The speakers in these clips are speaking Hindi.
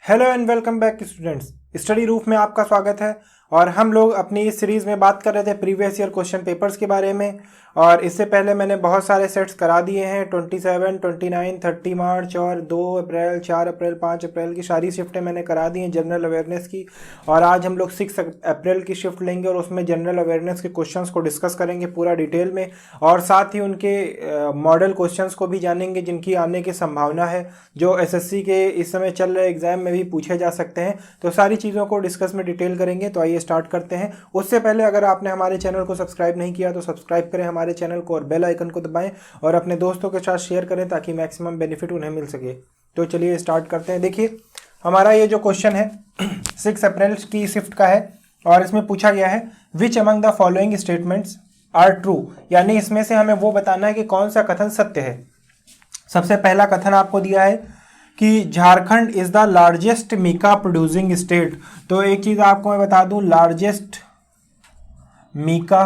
Hello and welcome back students. Study roof में आपका स्वागत है। और हम लोग अपनी इस सीरीज़ में बात कर रहे थे प्रीवियस ईयर क्वेश्चन पेपर्स के बारे में। और इससे पहले मैंने बहुत सारे सेट्स करा दिए हैं। 27, 29, 30 मार्च और 2 अप्रैल, 4 अप्रैल, 5 अप्रैल की सारी शिफ्टें मैंने करा दी हैं जनरल अवेयरनेस की। और आज हम लोग 6 अप्रैल की शिफ्ट लेंगे और उसमें जनरल अवेयरनेस के क्वेश्चंस को डिस्कस करेंगे पूरा डिटेल में। और साथ ही उनके मॉडल क्वेश्चंस को भी जानेंगे जिनकी आने की संभावना है, जो एसएससी के इस समय चल रहे एग्जाम में भी पूछे जा सकते हैं। तो सारी चीज़ों को डिस्कस में डिटेल करेंगे। तो आइए स्टार्ट करते हैं। उससे पहले अगर आपने हमारे चैनल को सब्सक्राइब नहीं किया तो सब्सक्राइब करें हमारे चैनल को और बेल आइकन को दबाएं और अपने दोस्तों के साथ शेयर करें ताकि मैक्सिमम बेनिफिट उन्हें मिल सके। तो चलिए स्टार्ट करते हैं। देखिए हमारा ये जो क्वेश्चन है 6 अप्रैल की शिफ्ट का है और इसमें पूछा गया है which among the following statements are true, यानी इसमें से हमें वो बताना है कि कौन सा कथन सत्य है। सबसे पहला कथन आपको दिया है कि Jharkhand is the largest mica producing state. तो एक चीज आपको मैं बता दूं, largest mica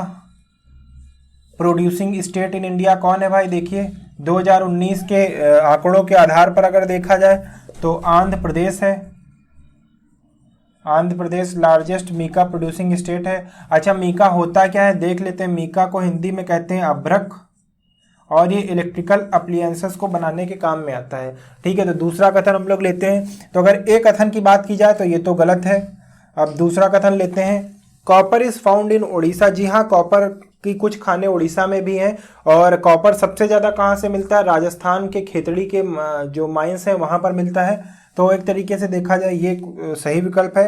producing state in India कौन है भाई? देखिए 2019 के आंकड़ों के आधार पर अगर देखा जाए तो आंध्र प्रदेश है। Andhra Pradesh largest mica producing state है। अच्छा, मीका होता क्या है देख लेते हैं। मीका को हिंदी में कहते हैं अभ्रक और ये इलेक्ट्रिकल अप्लायंसेस को बनाने के काम में आता है। ठीक है, तो दूसरा कथन हम लोग लेते हैं। तो अगर एक कथन की बात की जाए तो ये तो गलत है। अब दूसरा कथन लेते हैं, copper is found in Orissa. जी हाँ, कॉपर की कुछ खाने उड़ीसा में भी हैं। और कॉपर सबसे ज़्यादा कहाँ से मिलता है? राजस्थान के खेतड़ी के जो माइंस हैं वहाँ पर मिलता है। तो एक तरीके से देखा जाए ये सही विकल्प है।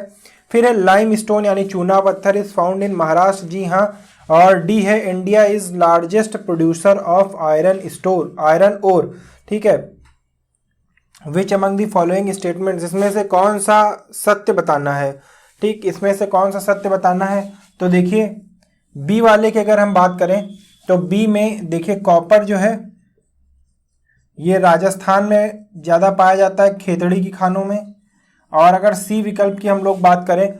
फिर है लाइम स्टोन यानी चूना पत्थर इज फाउंड इन महाराष्ट्र। जी हाँ। और डी है India is largest producer of iron ore. ठीक है, which among the following statements, इसमें से कौन सा सत्य बताना है? ठीक, इसमें से कौन सा सत्य बताना है? तो देखिए बी वाले की अगर हम बात करें तो बी में देखिए कॉपर जो है ये राजस्थान में ज़्यादा पाया जाता है खेतड़ी की खानों में। और अगर सी विकल्प की हम लोग बात करें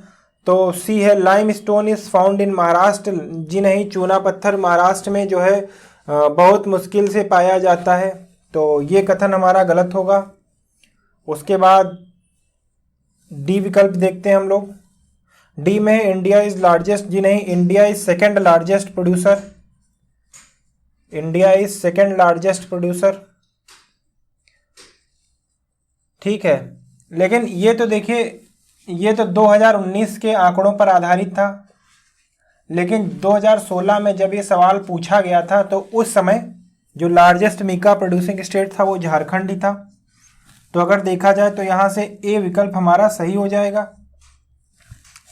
तो सी है limestone is found in Maharashtra. जी नहीं, चूना पत्थर महाराष्ट्र में जो है बहुत मुश्किल से पाया जाता है। तो ये कथन हमारा गलत होगा। उसके बाद डी विकल्प देखते हैं हम लोग। डी में इंडिया इज लार्जेस्ट। जी नहीं, India is second largest producer. India is second largest producer. ठीक है, लेकिन ये तो देखिए ये तो 2019 के आंकड़ों पर आधारित था। लेकिन 2016 में जब ये सवाल पूछा गया था तो उस समय जो लार्जेस्ट मीका प्रोड्यूसिंग स्टेट था वो झारखंड ही था। तो अगर देखा जाए तो यहाँ से ए विकल्प हमारा सही हो जाएगा।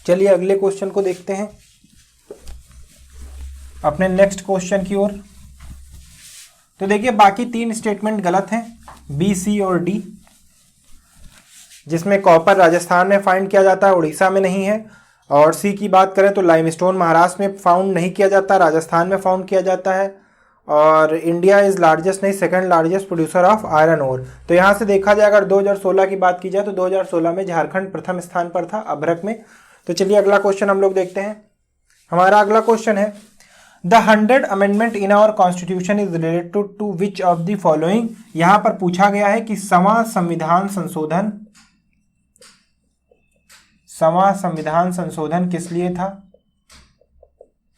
चलिए अगले क्वेश्चन को देखते हैं, अपने नेक्स्ट क्वेश्चन की ओर। तो देखिए बाकी 3 स्टेटमेंट गलत हैं, बी, सी और डी, जिसमें कॉपर राजस्थान में फाइंड किया जाता है, उड़ीसा में नहीं है। और सी की बात करें तो लाइमस्टोन महाराष्ट्र में फाउंड नहीं किया जाता, राजस्थान में फाउंड किया जाता है। और इंडिया इज लार्जेस्ट नहीं, second largest producer of iron ore. तो यहाँ से देखा जाए अगर 2016 की बात की जाए तो 2016 में झारखंड प्रथम स्थान पर था अभ्रक में। तो चलिए अगला क्वेश्चन हम लोग देखते हैं। हमारा अगला क्वेश्चन है the 100th amendment in our constitution is related to which of the following. यहाँ पर पूछा गया है कि संविधान संशोधन किस लिए था।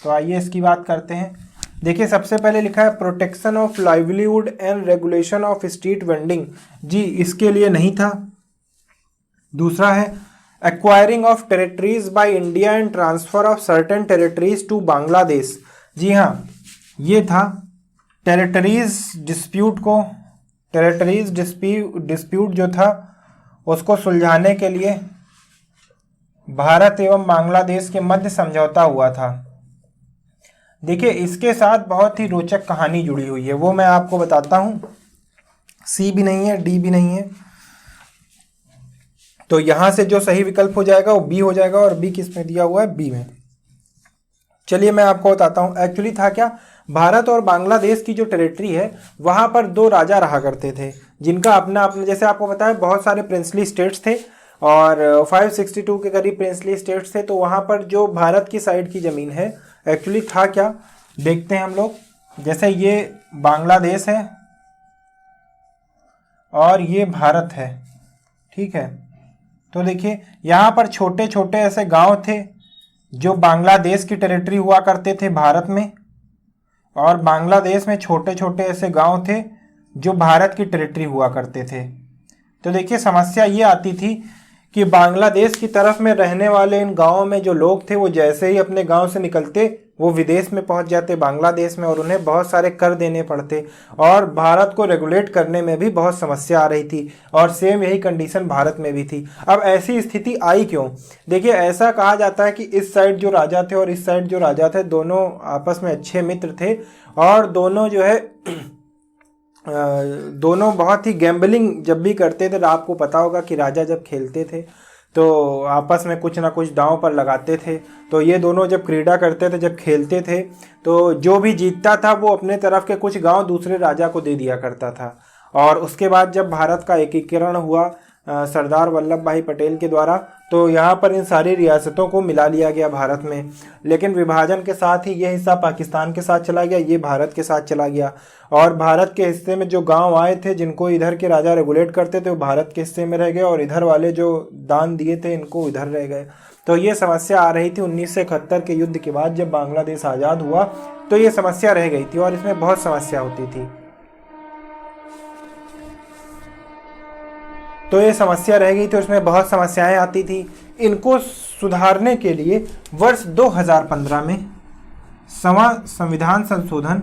तो आइए इसकी बात करते हैं। देखिए सबसे पहले लिखा है protection of livelihood and regulation of street vending. जी इसके लिए नहीं था। दूसरा है acquiring of territories by India and transfer of certain territories to Bangladesh. जी हाँ, ये था टेरिटरीज डिस्प्यूट जो था उसको सुलझाने के लिए भारत एवं बांग्लादेश के मध्य समझौता हुआ था। देखिए इसके साथ बहुत ही रोचक कहानी जुड़ी हुई है, वो मैं आपको बताता हूं। सी भी नहीं है, डी भी नहीं है, तो यहां से जो सही विकल्प हो जाएगा वो बी हो जाएगा। और बी किस में दिया हुआ है? बी में। चलिए मैं आपको बताता हूं एक्चुअली था क्या। भारत और बांग्लादेश की जो टेरिटरी है वहां पर 2 राजा रहा करते थे जिनका अपना अपना, जैसे आपको बताया बहुत सारे प्रिंसली स्टेट्स थे और 562 के करीब प्रिंसली स्टेट्स थे। तो वहां पर जो भारत की साइड की जमीन है एक्चुअली था क्या, देखते हैं हम लोग। जैसे ये बांग्लादेश है और ये भारत है, ठीक है। तो देखिए यहाँ पर छोटे छोटे ऐसे गांव थे जो बांग्लादेश की टेरिटरी हुआ करते थे भारत में, और बांग्लादेश में छोटे छोटे ऐसे गांव थे जो भारत की टेरिटरी हुआ करते थे। तो देखिए समस्या ये आती थी कि बांग्लादेश की तरफ में रहने वाले इन गांवों में जो लोग थे वो जैसे ही अपने गांव से निकलते वो विदेश में पहुंच जाते बांग्लादेश में, और उन्हें बहुत सारे कर देने पड़ते और भारत को रेगुलेट करने में भी बहुत समस्या आ रही थी, और सेम यही कंडीशन भारत में भी थी। अब ऐसी स्थिति आई क्यों? देखिए ऐसा कहा जाता है कि इस साइड जो राजा थे और इस साइड जो राजा थे दोनों आपस में अच्छे मित्र थे, और दोनों जो है दोनों बहुत ही गैम्बलिंग जब भी करते थे। तो आपको पता होगा कि राजा जब खेलते थे तो आपस में कुछ ना कुछ दांव पर लगाते थे। तो ये दोनों जब क्रीड़ा करते थे, जब खेलते थे, तो जो भी जीतता था वो अपने तरफ के कुछ गांव दूसरे राजा को दे दिया करता था। और उसके बाद जब भारत का एकीकरण हुआ सरदार वल्लभ भाई पटेल के द्वारा, तो यहाँ पर इन सारी रियासतों को मिला लिया गया भारत में। लेकिन विभाजन के साथ ही ये हिस्सा पाकिस्तान के साथ चला गया, ये भारत के साथ चला गया, और भारत के हिस्से में जो गांव आए थे जिनको इधर के राजा रेगुलेट करते थे वो भारत के हिस्से में रह गए, और इधर वाले जो दान दिए थे इनको इधर रह गए। तो ये समस्या आ रही थी 1971 के युद्ध के बाद। जब बांग्लादेश आज़ाद हुआ तो ये समस्या रह गई थी, और इसमें बहुत समस्या होती थी। तो ये समस्या रह गई थी, उसमें बहुत समस्याएं आती थी। इनको सुधारने के लिए वर्ष 2015 में संविधान संशोधन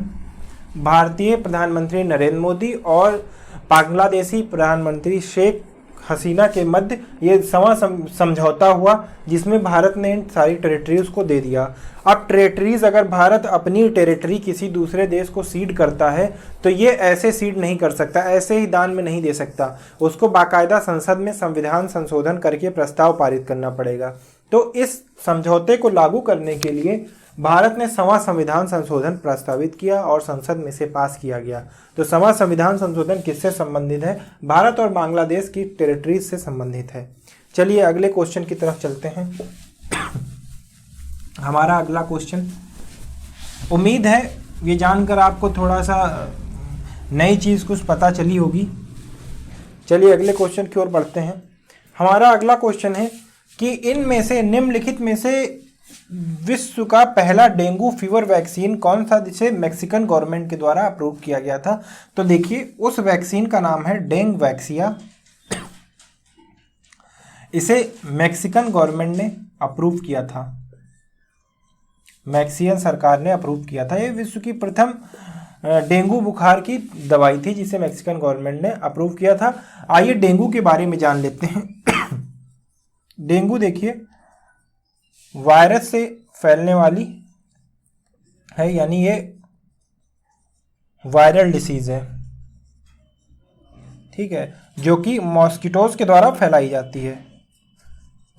भारतीय प्रधानमंत्री नरेंद्र मोदी और बांग्लादेशी प्रधानमंत्री शेख हसीना के मध्य ये समझौता हुआ, जिसमें भारत ने इन सारी टेरिटरीज को दे दिया। अब टेरिटरीज अगर भारत अपनी टेरिटरी किसी दूसरे देश को सीड करता है तो ये ऐसे सीड नहीं कर सकता, ऐसे ही दान में नहीं दे सकता, उसको बाकायदा संसद में संविधान संशोधन करके प्रस्ताव पारित करना पड़ेगा। तो इस समझौते को लागू करने के लिए भारत ने संविधान संशोधन प्रस्तावित किया और संसद में से पास किया गया। तो संविधान संशोधन किससे संबंधित है? भारत और बांग्लादेश की टेरिटरीज से संबंधित है। चलिए अगले क्वेश्चन की तरफ चलते हैं। हमारा अगला क्वेश्चन, उम्मीद है ये जानकर आपको थोड़ा सा नई चीज़ कुछ पता चली होगी। चलिए अगले क्वेश्चन की ओर बढ़ते हैं। हमारा अगला क्वेश्चन है कि इनमें से निम्नलिखित में से विश्व का पहला डेंगू फीवर वैक्सीन कौन सा जिसे मैक्सिकन गवर्नमेंट के द्वारा अप्रूव किया गया था? तो देखिए उस वैक्सीन का नाम है डेंग वैक्सिया। इसे मैक्सिकन गवर्नमेंट ने अप्रूव किया था, मैक्सिकन सरकार ने अप्रूव किया था। ये विश्व की प्रथम डेंगू बुखार की दवाई थी जिसे मैक्सिकन गवर्नमेंट ने अप्रूव किया था। आइए डेंगू के बारे में जान लेते हैं। डेंगू देखिए वायरस से फैलने वाली है, यानी ये वायरल डिसीज है, ठीक है, जो कि मॉस्किटोज के द्वारा फैलाई जाती है।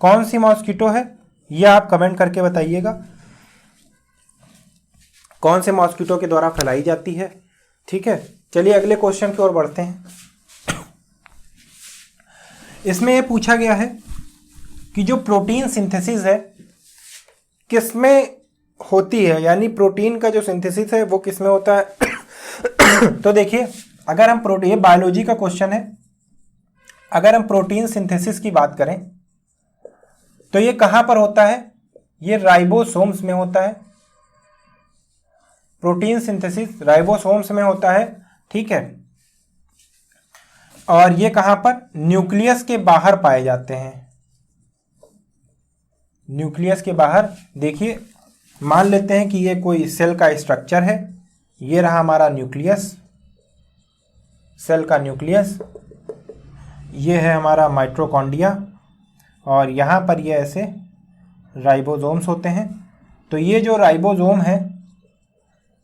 कौन सी मॉस्किटो है ये आप कमेंट करके बताइएगा, कौन से मॉस्किटो के द्वारा फैलाई जाती है, ठीक है। चलिए अगले क्वेश्चन की ओर बढ़ते हैं। इसमें ये पूछा गया है कि जो प्रोटीन सिंथेसिस है किसमें होती है, यानी प्रोटीन का जो सिंथेसिस है वो किसमें होता है। तो देखिए अगर हम प्रोटीन, ये बायोलॉजी का क्वेश्चन है, अगर हम प्रोटीन सिंथेसिस की बात करें तो ये कहां पर होता है? ये राइबोसोम्स में होता है। प्रोटीन सिंथेसिस राइबोसोम्स में होता है, ठीक है। और ये कहां पर? न्यूक्लियस के बाहर पाए जाते हैं, न्यूक्लियस के बाहर। देखिए मान लेते हैं कि ये कोई सेल का स्ट्रक्चर है, ये रहा हमारा न्यूक्लियस, सेल का न्यूक्लियस, ये है हमारा माइटोकॉन्ड्रिया, और यहाँ पर ये ऐसे राइबोसोम्स होते हैं। तो ये जो राइबोसोम है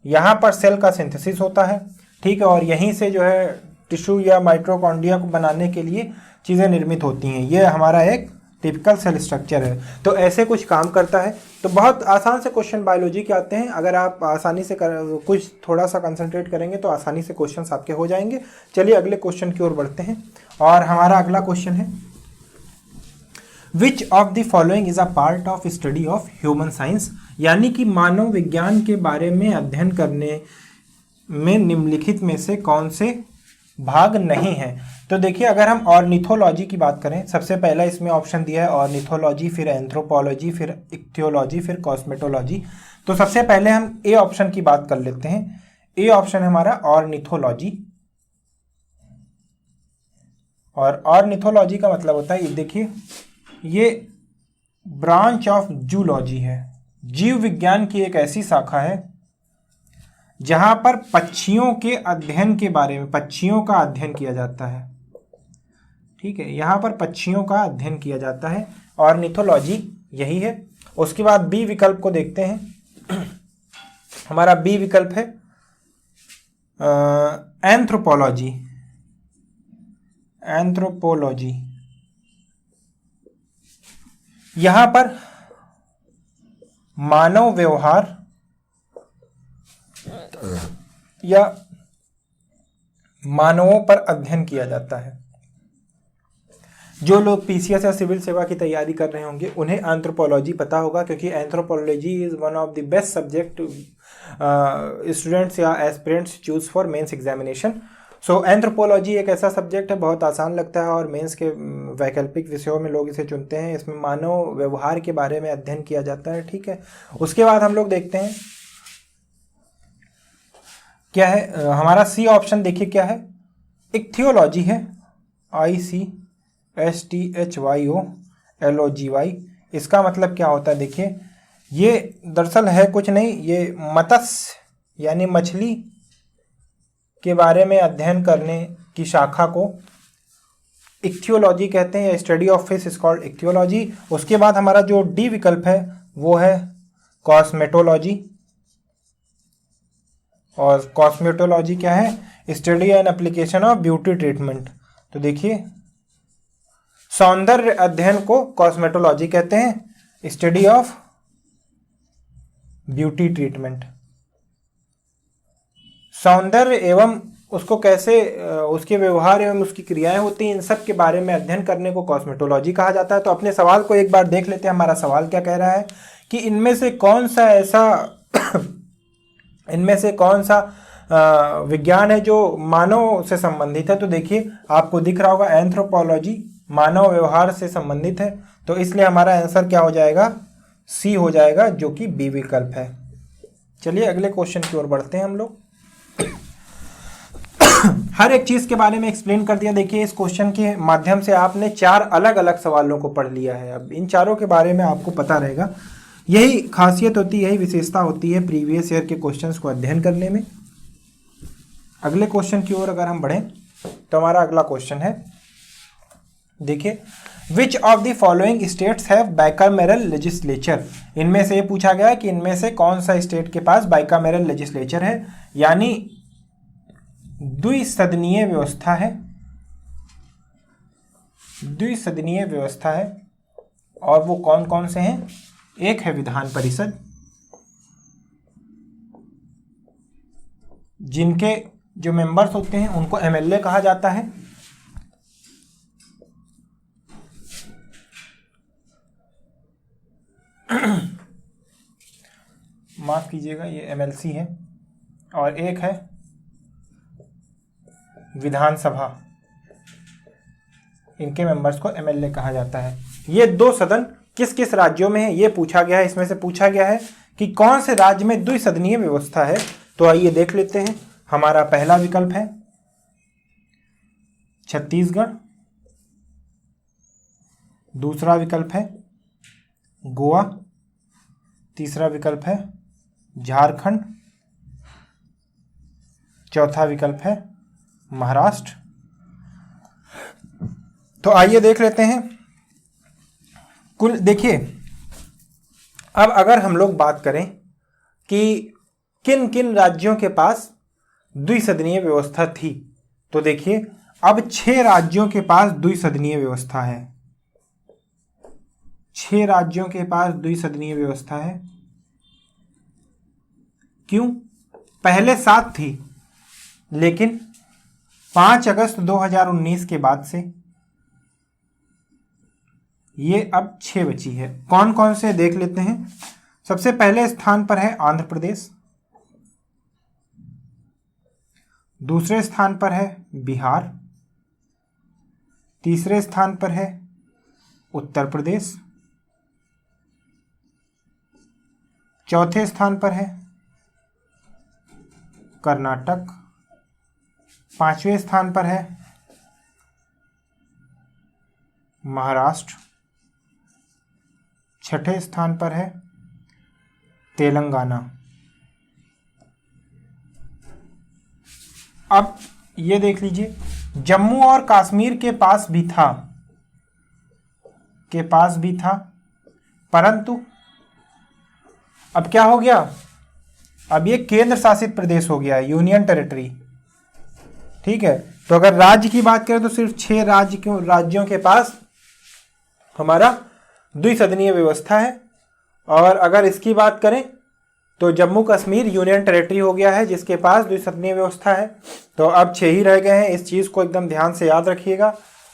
यहाँ पर सेल का सिंथेसिस होता है, ठीक है, और यहीं से जो है टिश्यू या माइटोकॉन्ड्रिया को बनाने के लिए चीज़ें निर्मित होती हैं। ये हमारा एक टिपिकल सेल स्ट्रक्चर है। तो ऐसे कुछ काम करता है। तो बहुत आसान से क्वेश्चन बायोलॉजी के आते हैं, अगर आप आसानी से कुछ थोड़ा सा कंसंट्रेट करेंगे तो आसानी से क्वेश्चंस आपके हो जाएंगे। चलिए अगले क्वेश्चन की ओर बढ़ते हैं, और हमारा अगला क्वेश्चन है विच of the following is a part of study of human science, यानी कि मानव विज्ञान के बारे में अध्ययन करने में निम्नलिखित में से कौन से भाग नहीं है। तो देखिए अगर हम ऑर्निथोलॉजी की बात करें, सबसे पहला इसमें ऑप्शन दिया है ऑर्निथोलॉजी, फिर एंथ्रोपोलॉजी, फिर इक्थियोलॉजी, फिर कॉस्मेटोलॉजी। तो सबसे पहले हम ए ऑप्शन की बात कर लेते हैं। ए ऑप्शन है हमारा ऑर्निथोलॉजी। और ऑर्निथोलॉजी का मतलब होता है, ये देखिए ये ब्रांच ऑफ जूलॉजी है, जीव विज्ञान की एक ऐसी शाखा है जहां पर पक्षियों के अध्ययन के बारे में, पक्षियों का अध्ययन किया जाता है। ठीक है, यहां पर पक्षियों का अध्ययन किया जाता है, ऑर्निथोलॉजी यही है। उसके बाद बी विकल्प को देखते हैं। हमारा बी विकल्प है एंथ्रोपोलॉजी। एंथ्रोपोलॉजी यहां पर मानव व्यवहार या मानवों पर अध्ययन किया जाता है। जो लोग पीसीएस या सिविल सेवा की तैयारी कर रहे होंगे उन्हें एंथ्रोपोलॉजी पता होगा, क्योंकि anthropology is one of the best subject students या aspirants choose for mains examination. So anthropology एक ऐसा सब्जेक्ट है, बहुत आसान लगता है और मेंस के वैकल्पिक विषयों में लोग इसे चुनते हैं। इसमें मानव व्यवहार के बारे में अध्ययन किया जाता है। ठीक है, उसके बाद हम लोग देखते हैं क्या है हमारा सी ऑप्शन। देखिए क्या है, इक्थियोलॉजी है, ICSTHYOLOGY। इसका मतलब क्या होता है, देखिए ये दरअसल है कुछ नहीं, ये मत्स्य यानी मछली के बारे में अध्ययन करने की शाखा को इक्थियोलॉजी कहते हैं, या study of fish is called ichthyology. उसके बाद हमारा जो डी विकल्प है वो है कॉस्मेटोलॉजी। और कॉस्मेटोलॉजी क्या है, study and application of beauty treatment. तो देखिए सौंदर्य अध्ययन को कॉस्मेटोलॉजी कहते हैं, स्टडी ऑफ ब्यूटी ट्रीटमेंट। सौंदर्य एवं उसको कैसे उसके व्यवहार एवं उसकी क्रियाएं होती हैं, इन सब के बारे में अध्ययन करने को कॉस्मेटोलॉजी कहा जाता है। तो अपने सवाल को एक बार देख लेते हैं। हमारा सवाल क्या कह रहा है कि इनमें से कौन सा ऐसा इनमें से कौन सा विज्ञान है जो मानव से संबंधित है। तो देखिए आपको दिख रहा होगा एंथ्रोपोलॉजी मानव व्यवहार से संबंधित है, तो इसलिए हमारा आंसर क्या हो जाएगा, सी हो जाएगा, जो कि बी विकल्प है। चलिए अगले क्वेश्चन की ओर बढ़ते हैं हम लोग। हर एक चीज के बारे में एक्सप्लेन कर दिया। देखिए इस क्वेश्चन के माध्यम से आपने 4 अलग अलग सवालों को पढ़ लिया है। अब इन चारों के बारे में आपको पता रहेगा। यही खासियत होती है, यही विशेषता होती है प्रीवियस ईयर के क्वेश्चंस को अध्ययन करने में। अगले क्वेश्चन की ओर अगर हम बढ़ें तो हमारा अगला क्वेश्चन है, देखिए which of the following states have bicameral legislature. इनमें से ये पूछा गया है कि इनमें से कौन सा स्टेट के पास बाइकामेरल लेजिस्लेचर है, यानी द्विसदनीय व्यवस्था है। द्विसदनीय व्यवस्था है, और वो कौन कौन से हैं। एक है विधान परिषद, जिनके जो मेंबर्स होते हैं उनको एमएलए कहा जाता है। माफ कीजिएगा, ये एमएलसी है। और एक है विधानसभा, इनके मेंबर्स को एमएलए कहा जाता है। ये 2 सदन किस किस राज्यों में है ये पूछा गया है। इसमें से पूछा गया है कि कौन से राज्य में द्विसदनीय व्यवस्था है। तो आइए देख लेते हैं। हमारा पहला विकल्प है छत्तीसगढ़, दूसरा विकल्प है गोवा, तीसरा विकल्प है झारखंड, चौथा विकल्प है महाराष्ट्र। तो आइए देख लेते हैं। कुल देखिए, अब अगर हम लोग बात करें कि किन किन राज्यों के पास द्विसदनीय व्यवस्था थी, तो देखिए अब 6 राज्यों के पास द्विसदनीय व्यवस्था है। 6 राज्यों के पास द्विसदनीय व्यवस्था है। क्यों? पहले 7 थी, लेकिन 5 अगस्त 2019 के बाद से ये अब 6 बची है। कौन कौन से देख लेते हैं। सबसे पहले स्थान पर है आंध्र प्रदेश, दूसरे स्थान पर है बिहार, तीसरे स्थान पर है उत्तर प्रदेश, चौथे स्थान पर है कर्नाटक, पांचवें स्थान पर है महाराष्ट्र, छठे स्थान पर है तेलंगाना। अब ये देख लीजिए, जम्मू और कश्मीर के पास भी था, परंतु अब क्या हो गया, अब ये केंद्र शासित प्रदेश हो गया है, यूनियन टेरिटरी। ठीक है, तो अगर राज्य की बात करें तो सिर्फ 6 राज्यों के पास हमारा द्विसदनीय व्यवस्था है, और अगर इसकी बात करें तो जम्मू कश्मीर यूनियन टेरिटरी हो गया है जिसके पास द्विसदनीय व्यवस्था है। तो अब 6 ही रह गए हैं, इस चीज़ को एकदम ध्यान से याद रखिएगा।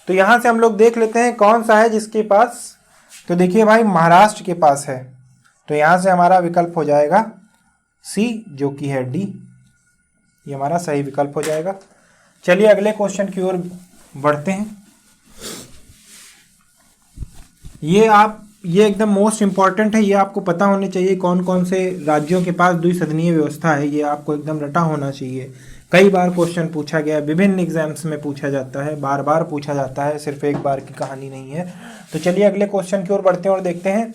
तो यहाँ से हम लोग देख लेते हैं कौन सा है जिसके पास, तो देखिए भाई महाराष्ट्र के पास है, तो यहाँ से हमारा विकल्प हो जाएगा सी जो कि है डी, ये हमारा सही विकल्प हो जाएगा। चलिए अगले क्वेश्चन की ओर बढ़ते हैं। ये एकदम मोस्ट इंपॉर्टेंट है, ये आपको पता होने चाहिए कौन कौन से राज्यों के पास द्विसदनीय व्यवस्था है, ये आपको एकदम रटा होना चाहिए। कई बार क्वेश्चन पूछा गया है, विभिन्न एग्जाम्स में पूछा जाता है, बार बार पूछा जाता है, सिर्फ एक बार की कहानी नहीं है। तो चलिए अगले क्वेश्चन की ओर बढ़ते हैं और देखते हैं।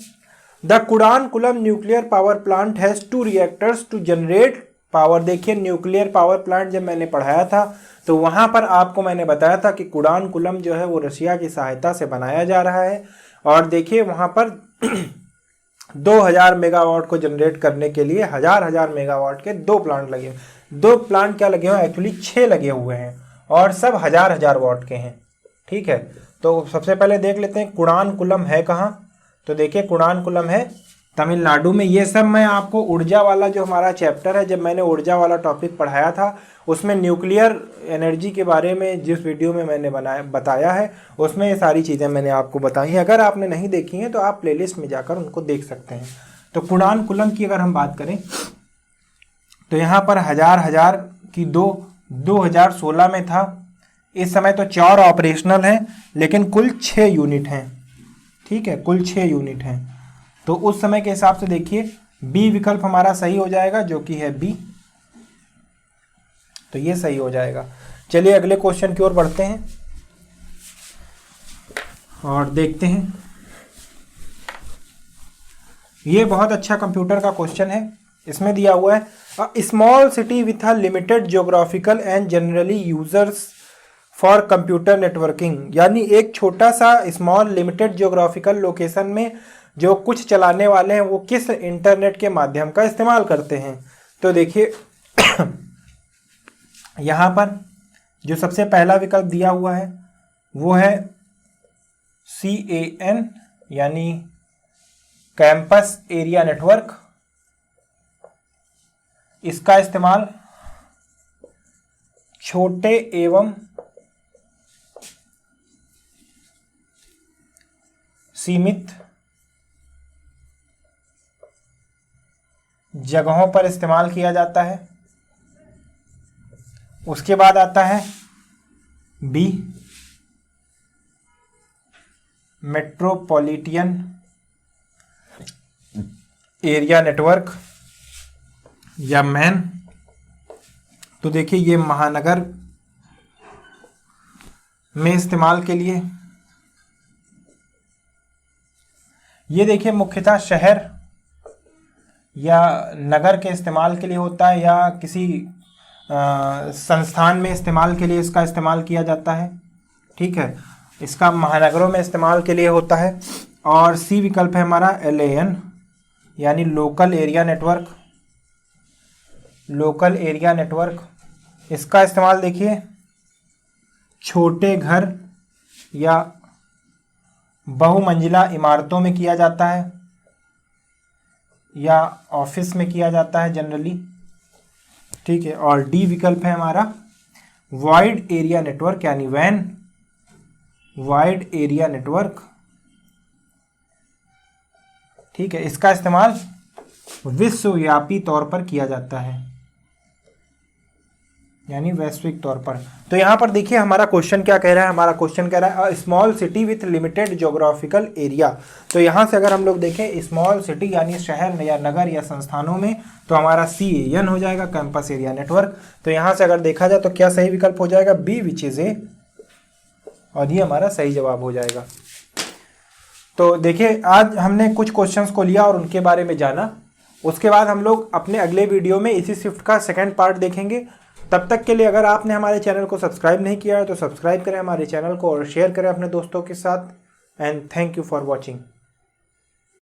The Kudankulam nuclear power plant has 2 reactors to generate power. देखिए न्यूक्लियर पावर प्लांट जब मैंने पढ़ाया था तो वहाँ पर आपको मैंने बताया था कि कुडानकुलम जो है वो रशिया की सहायता से बनाया जा रहा है, और देखिए वहाँ पर 2000 मेगावाट को जनरेट करने के लिए हजार मेगावाट के 2 प्लांट लगे। 2 प्लांट क्या लगे हुए हैं, एक्चुअली 6 लगे हुए हैं, और सब हजार वाट के हैं। ठीक है, तो सबसे पहले देख लेते हैं कुडानकुलम है कहाँ। तो देखिए कुडानकुलम है तमिलनाडु में। ये सब मैं आपको ऊर्जा वाला जो हमारा चैप्टर है, जब मैंने ऊर्जा वाला टॉपिक पढ़ाया था उसमें न्यूक्लियर एनर्जी के बारे में जिस वीडियो में मैंने बताया है उसमें ये सारी चीज़ें मैंने आपको बताई हैं। अगर आपने नहीं देखी हैं तो आप प्लेलिस्ट में जाकर उनको देख सकते हैं। तो कुडानकुलम की अगर हम बात करें तो यहाँ पर हजार की 2016 में था। इस समय तो 4 ऑपरेशनल हैं, लेकिन कुल 6 यूनिट हैं। ठीक है, कुल 6 यूनिट हैं। तो उस समय के हिसाब से देखिए बी विकल्प हमारा सही हो जाएगा, जो कि है बी, तो ये सही हो जाएगा। चलिए अगले क्वेश्चन की ओर बढ़ते हैं और देखते हैं। ये बहुत अच्छा कंप्यूटर का क्वेश्चन है। इसमें दिया हुआ है a small city with a limited geographical and generally users for computer networking, यानी एक छोटा सा स्मॉल लिमिटेड जियोग्राफिकल लोकेशन में जो कुछ चलाने वाले हैं वो किस इंटरनेट के माध्यम का इस्तेमाल करते हैं। तो देखिए यहाँ पर जो सबसे पहला विकल्प दिया हुआ है वो है CAN, यानी कैंपस एरिया नेटवर्क। इसका इस्तेमाल छोटे एवं सीमित जगहों पर इस्तेमाल किया जाता है। उसके बाद आता है बी मेट्रोपॉलिटन एरिया नेटवर्क या मैन। तो देखिए ये महानगर में इस्तेमाल के लिए, ये देखिए मुख्यतः शहर या नगर के इस्तेमाल के लिए होता है, या किसी संस्थान में इस्तेमाल के लिए इसका इस्तेमाल किया जाता है। ठीक है, इसका महानगरों में इस्तेमाल के लिए होता है। और सी विकल्प है हमारा LAN, यानी local area network. Local area network, इसका इस्तेमाल देखिए छोटे घर या बहुमंजिला इमारतों में किया जाता है या ऑफिस में किया जाता है जनरली। ठीक है, और डी विकल्प है हमारा वाइड एरिया नेटवर्क, यानी वैन, वाइड एरिया नेटवर्क। ठीक है, इसका इस्तेमाल विश्वव्यापी तौर पर किया जाता है। यानी वैश्विक तौर पर। तो यहाँ पर देखिए हमारा क्वेश्चन क्या कह रहा है, हमारा क्वेश्चन कह रहा है small city with limited geographical area. तो यहाँ से अगर हम लोग देखें स्मॉल सिटी यानी शहर या नगर या संस्थानों में, तो हमारा CAN हो जाएगा, कैंपस एरिया नेटवर्क। तो यहाँ से अगर देखा जाए तो क्या सही विकल्प हो जाएगा, बी विच इज ए, और ये हमारा सही जवाब हो जाएगा। तो देखिए आज हमने कुछ क्वेश्चंस को लिया और उनके बारे में जाना। उसके बाद हम लोग अपने अगले वीडियो में इसी शिफ्ट का सेकंड पार्ट देखेंगे। तब तक के लिए अगर आपने हमारे चैनल को सब्सक्राइब नहीं किया है तो सब्सक्राइब करें हमारे चैनल को और शेयर करें अपने दोस्तों के साथ। And thank you for watching.